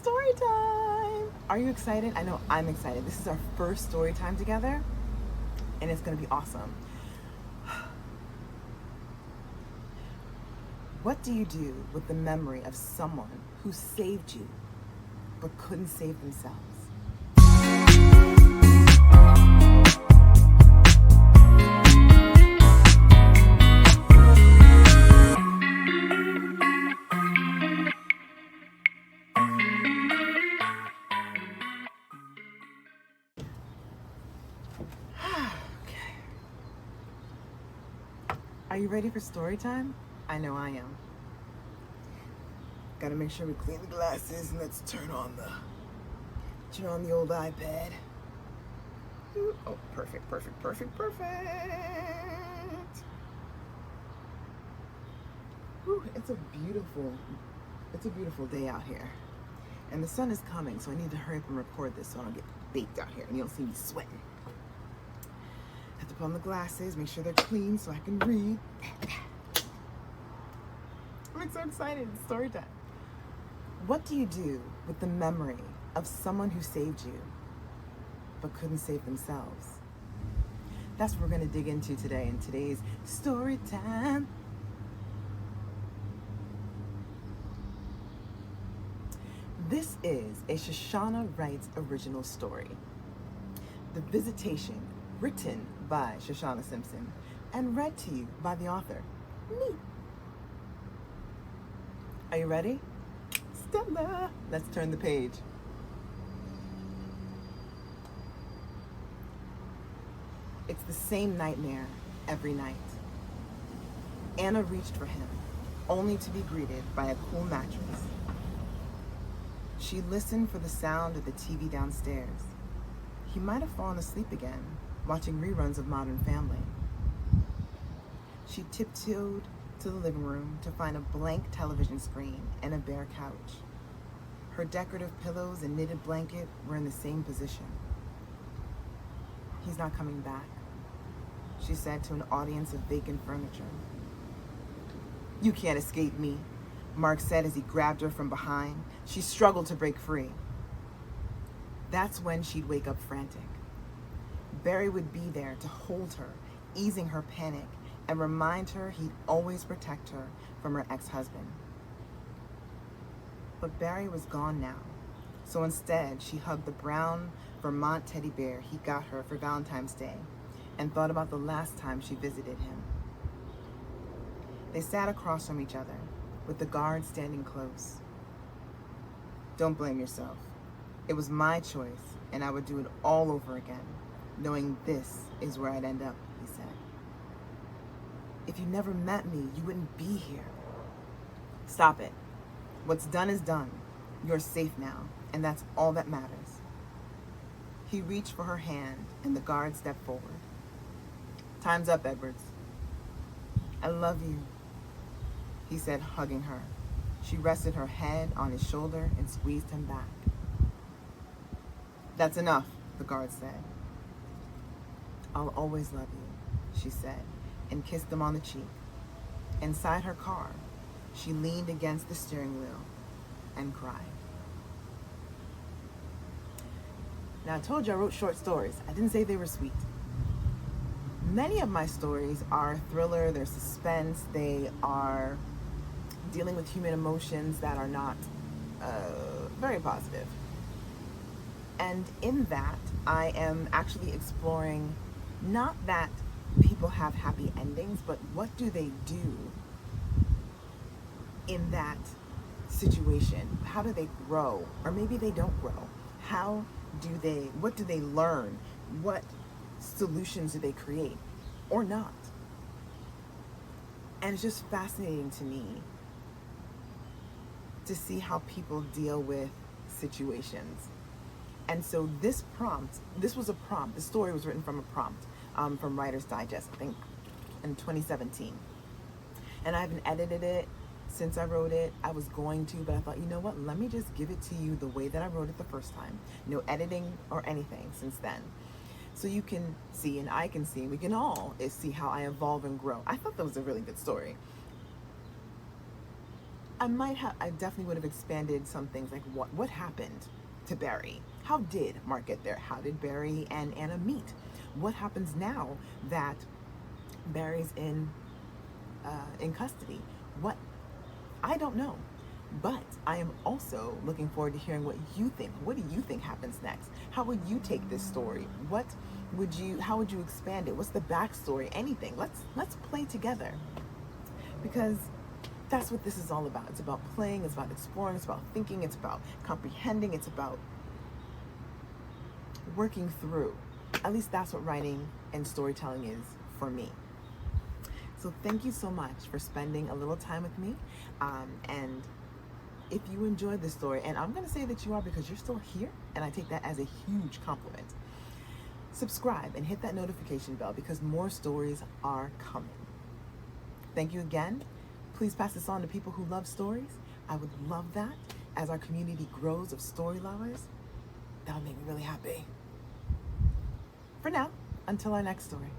story time. Are you excited? I know I'm excited. This is our first story time together, and it's going to be awesome. What do you do with the memory of someone who saved you but couldn't save themselves? Okay. Are you ready for story time? I know I am. Gotta make sure we clean the glasses and let's turn on the old iPad. Ooh, oh, perfect. Ooh, it's a beautiful day out here. And the sun is coming, so I need to hurry up and record this so I don't get baked out here and you don't see me sweating. Have to put on the glasses, make sure they're clean so I can read. I'm so excited, it's story time. What do you do with the memory of someone who saved you but couldn't save themselves? That's what we're going to dig into today in today's story time. This is a Shoshana Writes original story. The Visitation, written by Shoshana Simpson and read to you by the author, me. Are you ready? Stella, let's turn the page. It's the same nightmare every night. Anna reached for him, only to be greeted by a cool mattress. She listened for the sound of the TV downstairs. He might have fallen asleep again, watching reruns of Modern Family. She tiptoed to the living room to find a blank television screen and a bare couch. Her decorative pillows and knitted blanket were in the same position. He's not coming back, she said to an audience of vacant furniture. You can't escape me, Mark said as he grabbed her from behind. She struggled to break free. That's when she'd wake up frantic. Barry would be there to hold her, easing her panic, and remind her he'd always protect her from her ex-husband. But Barry was gone now, so instead she hugged the brown Vermont teddy bear he got her for Valentine's Day and thought about the last time she visited him. They sat across from each other, with the guard standing close. Don't blame yourself. It was my choice, and I would do it all over again, knowing this is where I'd end up, he said. If you never met me, you wouldn't be here. Stop it. What's done is done. You're safe now, and that's all that matters. He reached for her hand, and the guard stepped forward. Time's up, Edwards. I love you, he said, hugging her. She rested her head on his shoulder and squeezed him back. That's enough, the guard said. I'll always love you, she said, and kissed him on the cheek. Inside her car, she leaned against the steering wheel and cried. Now, I told you I wrote short stories. I didn't say they were sweet. Many of my stories are thriller, they're suspense, they are dealing with human emotions that are not very positive. And in that, I am actually exploring not that people have happy endings, but what do they do in that situation? How do they grow? Or maybe they don't grow. What do they learn? What solutions do they create or not? And it's just fascinating to me to see how people deal with situations. And so this was a prompt. The story was written from a prompt from Writer's Digest, I think in 2017. And I haven't edited it since I wrote it. I was going to, but I thought, you know what? Let me just give it to you the way that I wrote it the first time. No editing or anything since then. So you can see and I can see, we can all see how I evolve and grow. I thought that was a really good story. I definitely would have expanded some things, like what happened to Barry? How did Mark get there? How did Barry and Anna meet? What happens now that Barry's in custody? What, I don't know. But I am also looking forward to hearing what you think. What do you think happens next? How would you take this story? How would you expand it? What's the backstory? Anything. Let's play together. Because that's what this is all about. It's about playing, it's about exploring, it's about thinking, it's about comprehending, it's about working through. At least that's what writing and storytelling is for me. So thank you so much for spending a little time with me. And if you enjoyed this story, and I'm going to say that you are because you're still here, and I take that as a huge compliment, subscribe and hit that notification bell because more stories are coming. Thank you again. Please pass this on to people who love stories. I would love that. As our community grows of story lovers, that would make me really happy. For now, until our next story.